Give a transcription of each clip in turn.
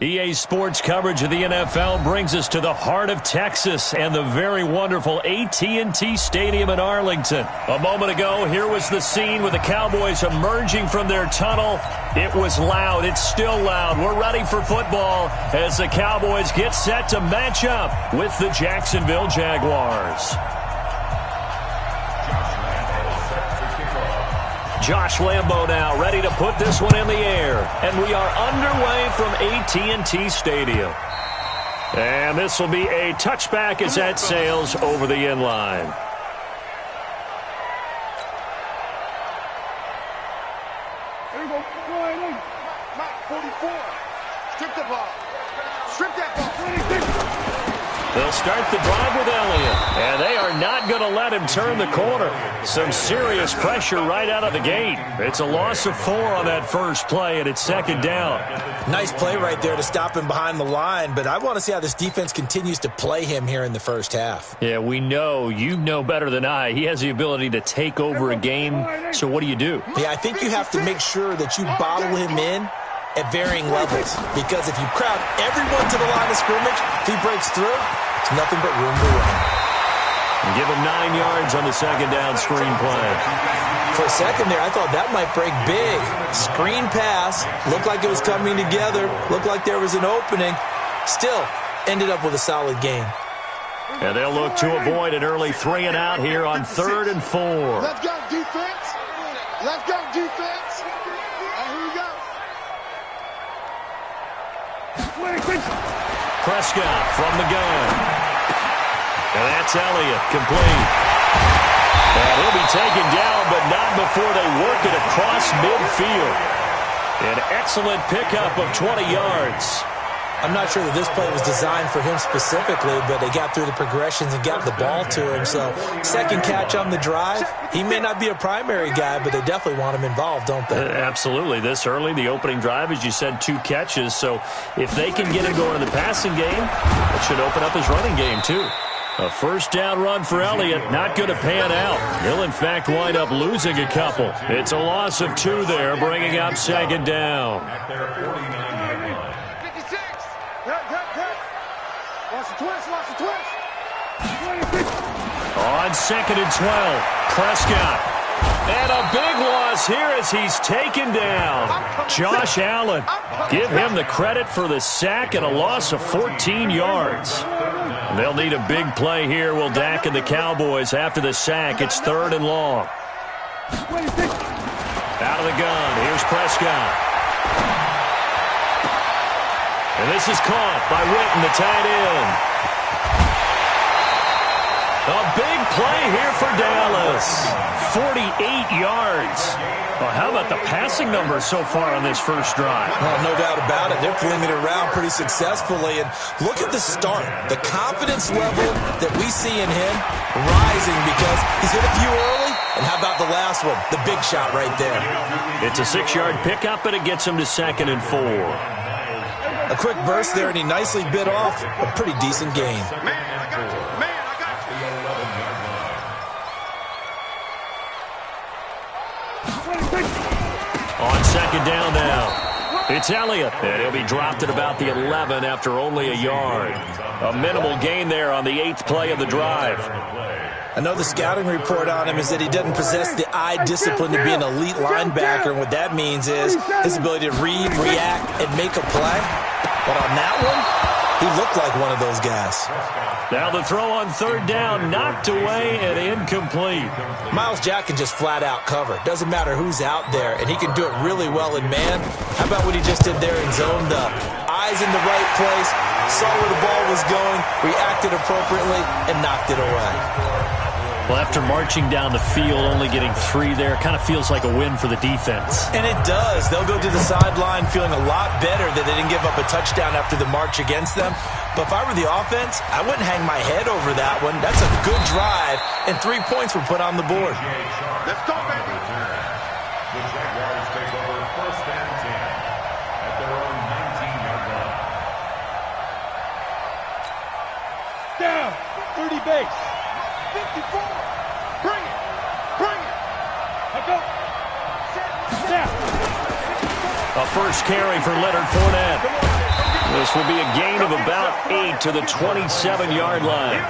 EA Sports coverage of the NFL brings us to the heart of Texas and the very wonderful AT&T Stadium in Arlington. A moment ago, here was the scene with the Cowboys emerging from their tunnel. It was loud. It's still loud. We're ready for football as the Cowboys get set to match up with the Jacksonville Jaguars. Josh Lambo now ready to put this one in the air. And we are underway from AT&T Stadium. And this will be a touchback as that sails over the end line. There you go. Mike, 44. Strip the ball. Strip that ball. They'll start the drive with Elliott, and they are not going to let him turn the corner. Some serious pressure right out of the gate. It's a loss of 4 on that first play, and it's second down. Nice play right there to stop him behind the line, but I want to see how this defense continues to play him here in the first half. Yeah, we know. You know better than I. He has the ability to take over a game, so what do you do? Yeah, I think you have to make sure that you bottle him in at varying levels, because if you crowd everyone to the line of scrimmage, if he breaks through, it's nothing but room to run. And give him 9 yards on the second down screen play. For a second there, I thought that might break big. Screen pass, looked like it was coming together, looked like there was an opening. Still, ended up with a solid game. And they'll look to avoid an early 3 and out here on 3rd and 4. Let's go, defense. Let's go, defense. And here we go. Prescott from the gun. And that's Elliott, complete. And he'll be taken down, but not before they work it across midfield. An excellent pickup of 20 yards. I'm not sure that this play was designed for him specifically, but they got through the progressions and got the ball to him. So, second catch on the drive. He may not be a primary guy, but they definitely want him involved, don't they? Absolutely. This early, the opening drive, as you said, 2 catches. So, if they can get him going in the passing game, it should open up his running game, too. A first down run for Elliott, not going to pan out. He'll, in fact, wind up losing a couple. It's a loss of 2 there, bringing up second down. On 2nd and 12, Prescott. And a big loss here as he's taken down. Josh Allen. Give him the credit for the sack and a loss of 14 yards. And they'll need a big play here, will Dak and the Cowboys after the sack. It's 3rd and long. Out of the gun, here's Prescott. And this is caught by Witten, the tight end. A big play here for Dallas. 48 yards. Well, how about the passing numbers so far on this first drive? Well, no doubt about it. They're flinging it around pretty successfully. And look at the start. The confidence level that we see in him rising because he's hit a few early. And how about the last one? The big shot right there. It's a 6-yard pickup, and it gets him to 2nd and 4. A quick burst there, and he nicely bit off a pretty decent gain. On 2nd down now, it's Elliott, and he'll be dropped at about the 11 after only a yard. A minimal gain there on the 8th play of the drive. I know the scouting report on him is that he doesn't possess the eye discipline to be an elite linebacker, and what that means is his ability to read, react, and make a play. But on that one, he looked like one of those guys. Now the throw on 3rd down, knocked away and incomplete. Myles Jack can just flat out cover. Doesn't matter who's out there, and he can do it really well in man. How about what he just did there and zoned up? Eyes in the right place, saw where the ball was going, reacted appropriately, and knocked it away. Well, after marching down the field, only getting 3 there, kind of feels like a win for the defense. And it does. They'll go to the sideline feeling a lot better that they didn't give up a touchdown after the march against them. But if I were the offense, I wouldn't hang my head over that one. That's a good drive, and 3 points were put on the board. Let's go, baby. The Jaguars take over 1st and 10 at their own 19-yard line. Down, 30 base. 54. Bring it. Bring it. Let go. Down. A first carry for Leonard Fournette. This will be a gain of about 8 to the 27-yard line.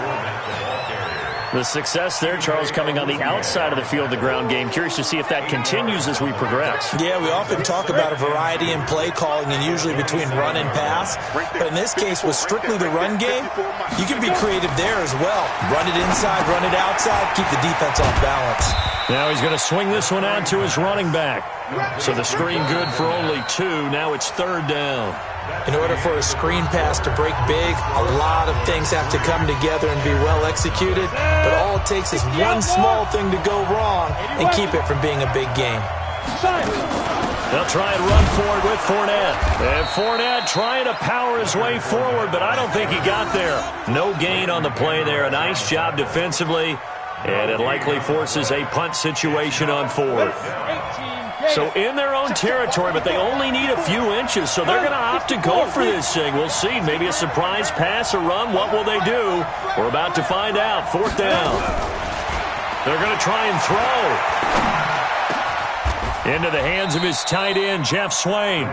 The success there, Charles, coming on the outside of the field, the ground game. Curious to see if that continues as we progress. Yeah, we often talk about a variety in play calling and usually between run and pass. But in this case, with strictly the run game, you can be creative there as well. Run it inside, run it outside, keep the defense off balance. Now he's going to swing this one out to his running back. So the screen good for only 2. Now it's 3rd down. In order for a screen pass to break big, a lot of things have to come together and be well executed. But all it takes is one small thing to go wrong and keep it from being a big game. They'll try and run forward with Fournette. And Fournette trying to power his way forward, but I don't think he got there. No gain on the play there. A nice job defensively. And it likely forces a punt situation on 4th. So in their own territory, but they only need a few inches, so they're going to opt to go for this thing. We'll see. Maybe a surprise pass or run. What will they do? We're about to find out. 4th down. They're going to try and throw. Into the hands of his tight end, Jeff Swain.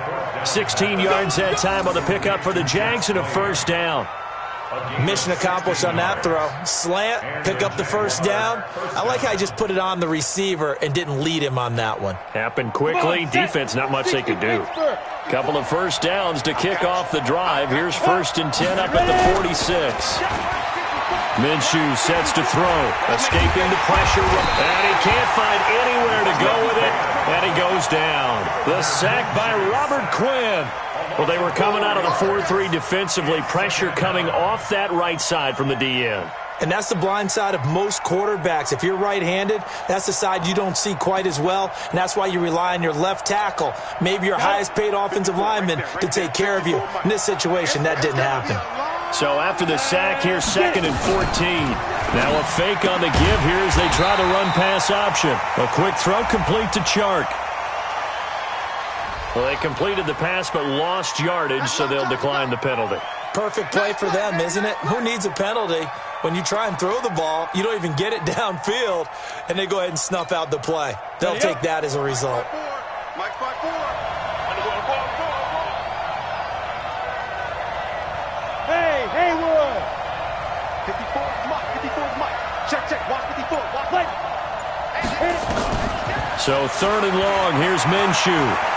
16 yards that time on the pickup for the Jags and a 1st down. Mission accomplished on that throw. Slant, pick up the 1st down. I like how he just put it on the receiver and didn't lead him on that one. Happened quickly. Defense, not much they could do. Couple of 1st downs to kick off the drive. Here's 1st and 10 up at the 46. Minshew sets to throw. Escaping the pressure. And he can't find anywhere to go with it. And he goes down. The sack by Robert Quinn. Well, they were coming out of the 4-3 defensively. Pressure coming off that right side from the DN. And that's the blind side of most quarterbacks. If you're right-handed, that's the side you don't see quite as well, and that's why you rely on your left tackle, maybe your highest-paid offensive lineman, to take care of you. In this situation, that didn't happen. So after the sack, here's 2nd and 14. Now a fake on the give here as they try the run-pass option. A quick throw complete to Chark. Well, they completed the pass but lost yardage, so they'll decline the penalty. Perfect play for them, isn't it? Who needs a penalty? When you try and throw the ball, you don't even get it downfield, and they go ahead and snuff out the play. They'll take that as a result. Mike 5-4. Hey, Haywood. 54 is Mike. 54 is Mike. Check. Watch 54. Watch play. So 3rd and long. Here's Minshew.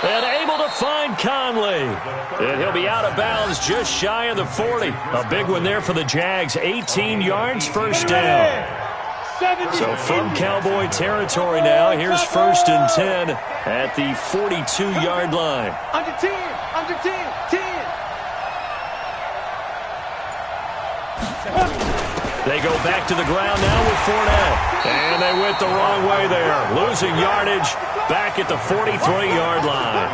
And able to find Conley. And he'll be out of bounds just shy of the 40. A big one there for the Jags. 18 yards, 1st down. So from Cowboy territory now, here's 1st and 10 at the 42-yard line. Under 10. Under 10. 10. They go back to the ground now with Fournette. And they went the wrong way there. Losing yardage back at the 43-yard line.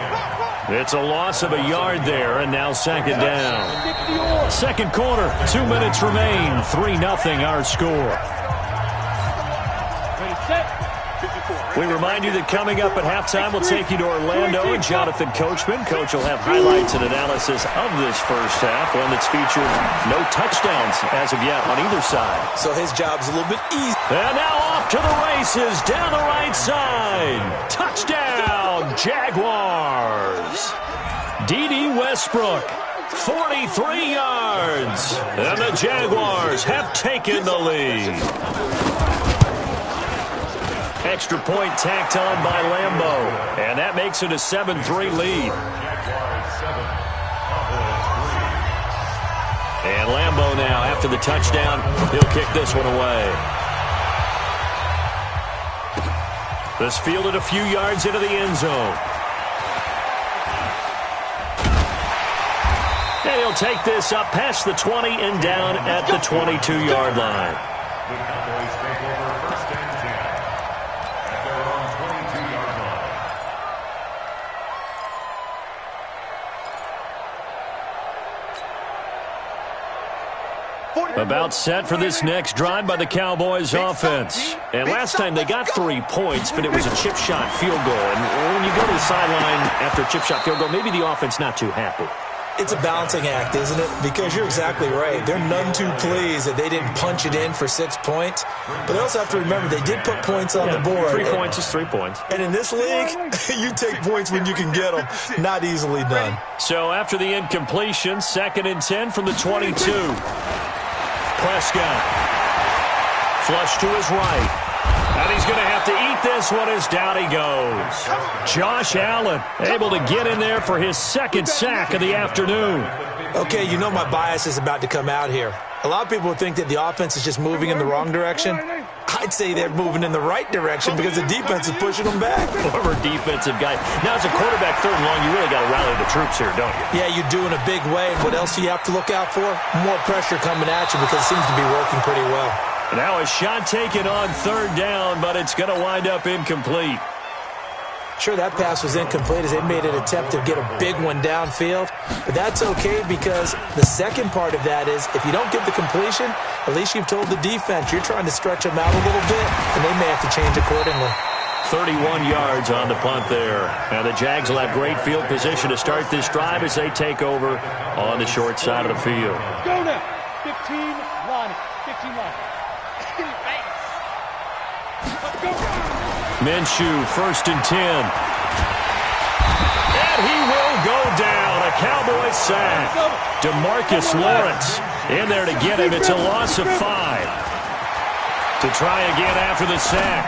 It's a loss of a yard there, and now 2nd down. 2nd quarter, 2 minutes remain. 3-0 our score. We remind you that coming up at halftime, we'll take you to Orlando and Jonathan Coachman. Coach will have highlights and analysis of this first half, one that's featured no touchdowns as of yet on either side. So his job's a little bit easy. And now off to the races down the right side. Touchdown, Jaguars. D.D. Westbrook, 43 yards. And the Jaguars have taken the lead. Extra point tacked on by Lambeau. And that makes it a 7-3 lead. And Lambeau now, after the touchdown, he'll kick this one away. This fielded a few yards into the end zone. And he'll take this up past the 20 and down at the 22-yard line. The Cowboys take over 1st and 10 at their own 22-yard line. About set for this next drive by the Cowboys offense. And last time they got 3 points, but it was a chip shot field goal. And when you go to the sideline after a chip shot field goal, maybe the offense not too happy. It's a balancing act, isn't it? Because you're exactly right. They're none too pleased that they didn't punch it in for 6 points. But they also have to remember they did put points on the board. 3 points is 3 points. And in this league, you take points when you can get them. Not easily done. So after the incompletion, 2nd and 10 from the 22. Prescott. Flush to his right. And he's going to have to eat this one as down he goes. Josh Allen able to get in there for his 2nd sack of the afternoon. Okay, you know my bias is about to come out here. A lot of people think that the offense is just moving in the wrong direction. I'd say they're moving in the right direction because the defense is pushing them back. Former defensive guy. Now, as a quarterback 3rd and long, you really got to rally the troops here, don't you? Yeah, you do in a big way. And what else do you have to look out for? More pressure coming at you because it seems to be working pretty well. Now a shot taken on 3rd down, but it's going to wind up incomplete. Sure, that pass was incomplete as they made an attempt to get a big one downfield. But that's okay because the second part of that is if you don't get the completion, at least you've told the defense you're trying to stretch them out a little bit, and they may have to change accordingly. 31 yards on the punt there. Now the Jags will have great field position to start this drive as they take over on the short side of the field. Go now. 15 line. 15 line. Minshew, 1st and 10. And he will go down. A Cowboys sack. DeMarcus Lawrence in there to get him. It's a loss of 5. To try again after the sack.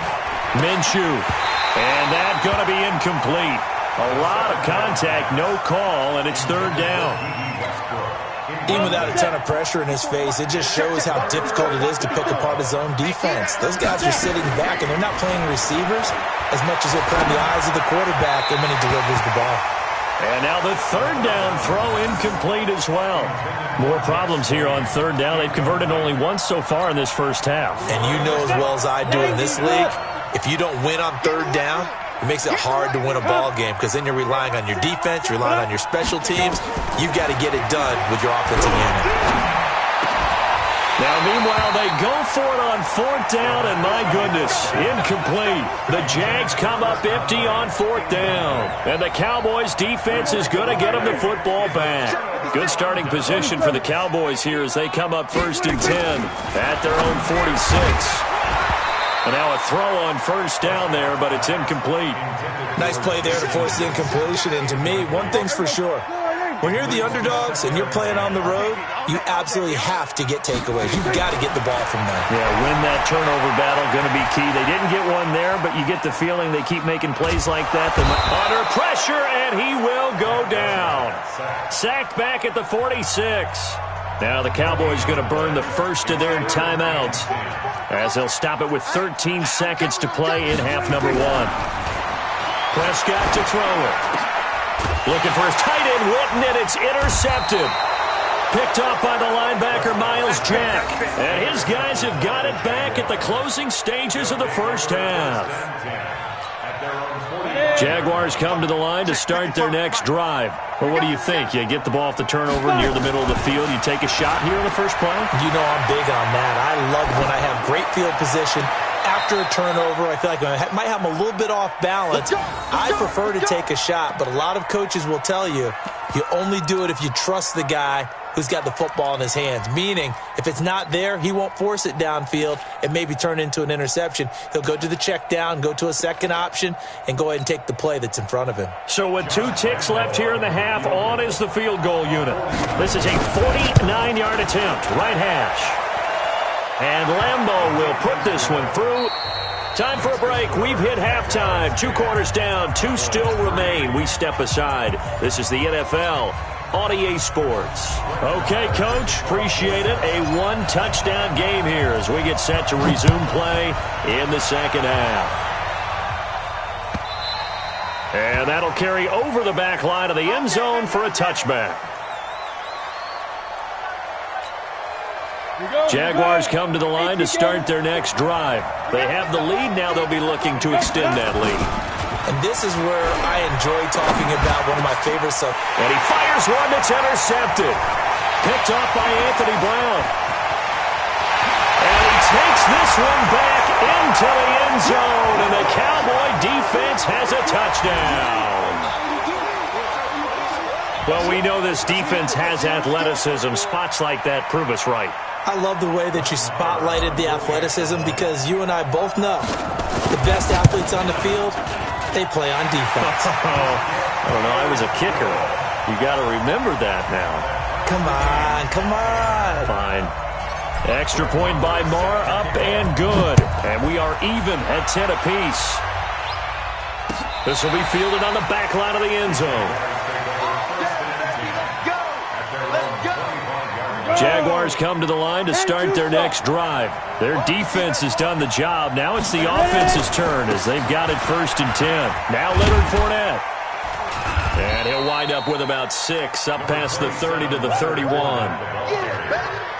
Minshew. And that's going to be incomplete. A lot of contact, no call, and it's 3rd down. Even without a ton of pressure in his face, it just shows how difficult it is to pick apart his own defense. Those guys are sitting back, and they're not playing receivers as much as they're playing the eyes of the quarterback when he delivers the ball. And now the 3rd down throw incomplete as well. More problems here on 3rd down. They've converted only once so far in this first half. And you know as well as I do in this league, if you don't win on 3rd down, it makes it hard to win a ball game because then you're relying on your defense, you're relying on your special teams. You've got to get it done with your offensive unit. Now, meanwhile, they go for it on 4th down, and my goodness, incomplete. The Jags come up empty on 4th down, and the Cowboys' defense is going to get them the football back. Good starting position for the Cowboys here as they come up 1st and 10 at their own 46. And now a throw on 1st down there, but it's incomplete. Nice play there to force the incompletion. And to me, one thing's for sure. When you're the underdogs and you're playing on the road, you absolutely have to get takeaways. You've got to get the ball from them. Yeah, win that turnover battle, going to be key. They didn't get one there, but you get the feeling they keep making plays like that. They're under pressure, and he will go down. Sacked back at the 46. Now the Cowboys going to burn the first of their timeouts as they'll stop it with 13 seconds to play in half number 1. Prescott to throw it. Looking for his tight end, Witten, and it's intercepted. Picked up by the linebacker, Miles Jack. And his guys have got it back at the closing stages of the first half. Jaguars come to the line to start their next drive. Well, what do you think? You get the ball off the turnover near the middle of the field. You take a shot here in the first play? You know I'm big on that. I love when I have great field position. After a turnover, I feel like I might have them a little bit off balance. I prefer to take a shot, but a lot of coaches will tell you, you only do it if you trust the guy who's got the football in his hands. Meaning, if it's not there, he won't force it downfield and maybe turn into an interception. He'll go to the check down, go to a second option, and go ahead and take the play that's in front of him. So with 2 ticks left here in the half, on is the field goal unit. This is a 49-yard attempt, right hash. And Lambeau will put this one through. Time for a break. We've hit halftime. 2 quarters down, 2 still remain. We step aside. This is the NFL on EA Sports. Okay, Coach, appreciate it. A 1-touchdown game here as we get set to resume play in the second half. And that'll carry over the back line of the end zone for a touchback. Jaguars come to the line to start their next drive. They have the lead. Now they'll be looking to extend that lead. And this is where I enjoy talking about one of my favorites. And he fires one that's intercepted. Picked off by Anthony Brown. And he takes this one back into the end zone. And the Cowboy defense has a touchdown. Well, we know this defense has athleticism. Spots like that prove us right. I love the way that you spotlighted the athleticism because you and I both know the best athletes on the field, they play on defense. I don't know. I was a kicker. You got to remember that now. Come on, come on. Fine. Extra point by Marr, up and good. And we are even at 10 apiece. This will be fielded on the back line of the end zone. Jaguars come to the line to start their next drive. Their defense has done the job. Now it's the offense's turn as they've got it 1st and 10. Now Leonard Fournette. And he'll wind up with about 6, up past the 30 to the 31.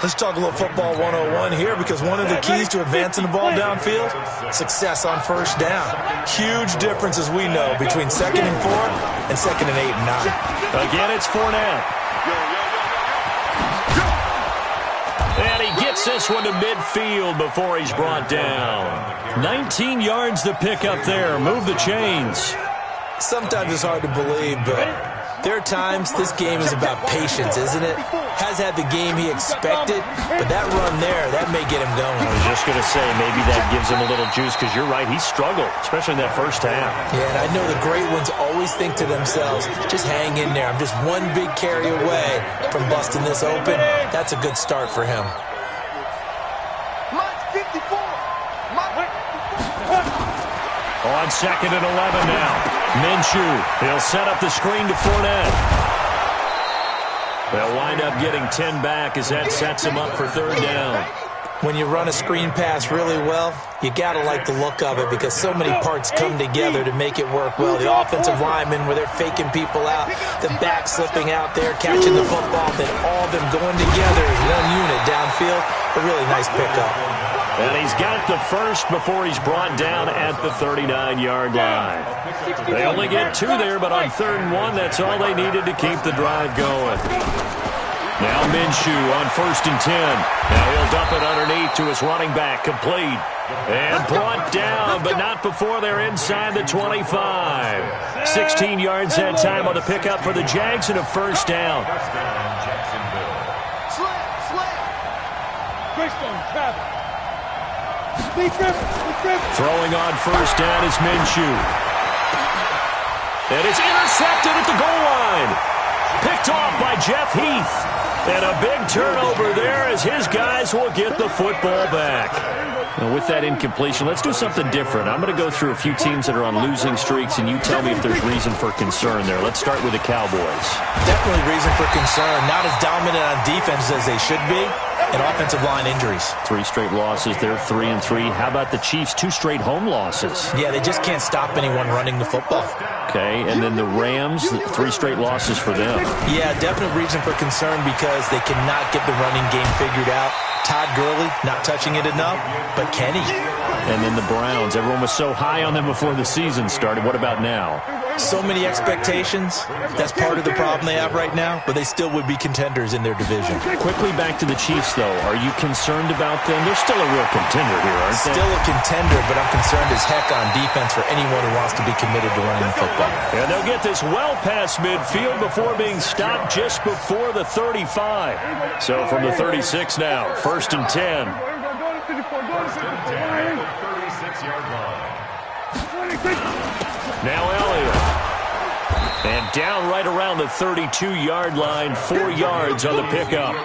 Let's talk a little football 101 here because one of the keys to advancing the ball downfield, success on 1st down. Huge difference, as we know, between 2nd and 4 and 2nd and 8 and 9. Again, it's Fournette. And he gets this one to midfield before he's brought down. 19 yards to pick up there. Move the chains. Sometimes it's hard to believe, but there are times this game is about patience, isn't it? Has had the game he expected, but that run there, that may get him going. I was just going to say, maybe that gives him a little juice because you're right, he struggled, especially in that 1st half. Yeah, and I know the great ones always think to themselves, just hang in there. I'm just one big carry away from busting this open. That's a good start for him. On 2nd and 11 now. Minshew, he'll set up the screen to Fournette. They'll wind up getting 10 back as that sets him up for 3rd down. When you run a screen pass really well, you got to like the look of it because so many parts come together to make it work well. The offensive linemen, where they're faking people out, the back slipping out there, catching the football, then all of them going together as one unit downfield. A really nice pickup. And he's got the 1st before he's brought down at the 39-yard line. They only get 2 there, but on 3rd and 1, that's all they needed to keep the drive going. Now Minshew on 1st and 10. Now he'll dump it underneath to his running back, complete. And brought down, but not before they're inside the 25. 16 yards that time on the pickup for the Jags and a 1st down. Throwing on 1st down is Minshew. And it's intercepted at the goal line. Picked off by Jeff Heath. And a big turnover there as his guys will get the football back. Now with that incompletion, let's do something different. I'm going to go through a few teams that are on losing streaks, and you tell me if there's reason for concern there. Let's start with the Cowboys. Definitely reason for concern. Not as dominant on defense as they should be. And offensive line injuries. 3 straight losses. They're 3-3. How about the Chiefs? 2 straight home losses. Yeah, they just can't stop anyone running the football. Okay, and then the Rams, 3 straight losses for them. Yeah, definite reason for concern because they cannot get the running game figured out. Todd Gurley not touching it enough, but Kenny. And then the Browns. Everyone was so high on them before the season started. What about now? So many expectations. That's part of the problem they have right now, but they still would be contenders in their division. Quickly back to the Chiefs, though. Are you concerned about them? They're still a real contender here, aren't they? Still a contender, but I'm concerned as heck on defense for anyone who wants to be committed to running the football. And they'll get this well past midfield before being stopped just before the 35. So from the 36 now, 1st and 10. Now Elliott. And down right around the 32-yard line, 4 yards on the pickup.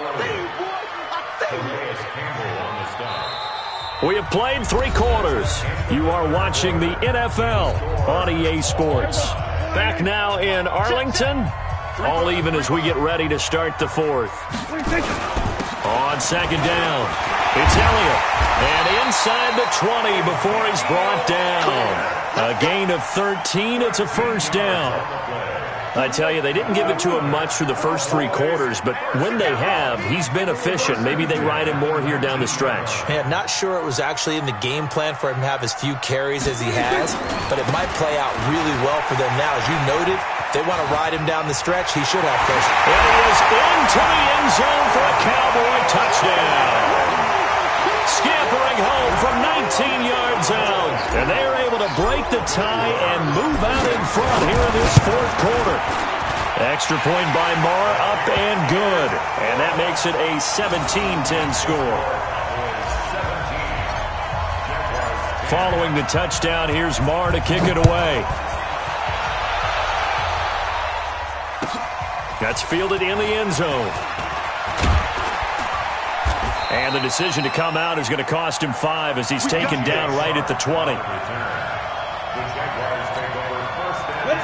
We have played 3 quarters. You are watching the NFL on EA Sports. Back now in Arlington. All even as we get ready to start the 4th. On 2nd down, it's Elliott. And inside the 20 before he's brought down. A gain of 13. It's a 1st down. I tell you, they didn't give it to him much through the first 3 quarters, but when they have, he's been efficient. Maybe they ride him more here down the stretch. Yeah, not sure it was actually in the game plan for him to have as few carries as he has, but it might play out really well for them now. As you noted, they want to ride him down the stretch. He should have first. And he is into the end zone for a Cowboy touchdown. Scampering home from 19 yards out. And they are able to break the tie and move out in front here in this 4th quarter. Extra point by Marr, up and good. And that makes it a 17-10 score. Following the touchdown, here's Marr to kick it away. That's fielded in the end zone. And the decision to come out is going to cost him 5 as he's taken down right at the 20.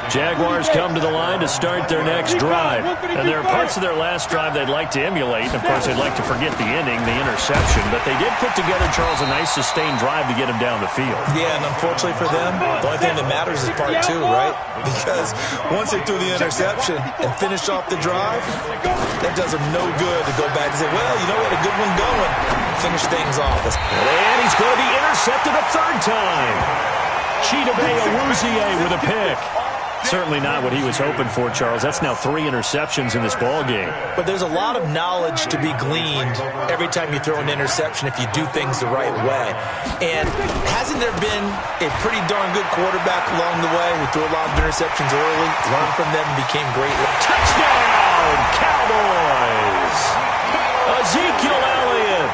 Jaguars come to the line to start their next drive. And there are parts of their last drive they'd like to emulate. And of course, they'd like to forget the ending, the interception. But they did put together, Charles, a nice sustained drive to get him down the field. Yeah, and unfortunately for them, the only thing that matters is part 2, right? Because once they threw the interception and finished off the drive, that does them no good to go back and say, well, you know, we had a good one going. Finish things off. And he's going to be intercepted a third time. Chidobe Awuzie with a pick. Certainly not what he was hoping for, Charles. That's now 3 interceptions in this ball game. But there's a lot of knowledge to be gleaned every time you throw an interception if you do things the right way. And hasn't there been a pretty darn good quarterback along the way who threw a lot of interceptions early, learned from them, and became great? Touchdown, Cowboys! Ezekiel Elliott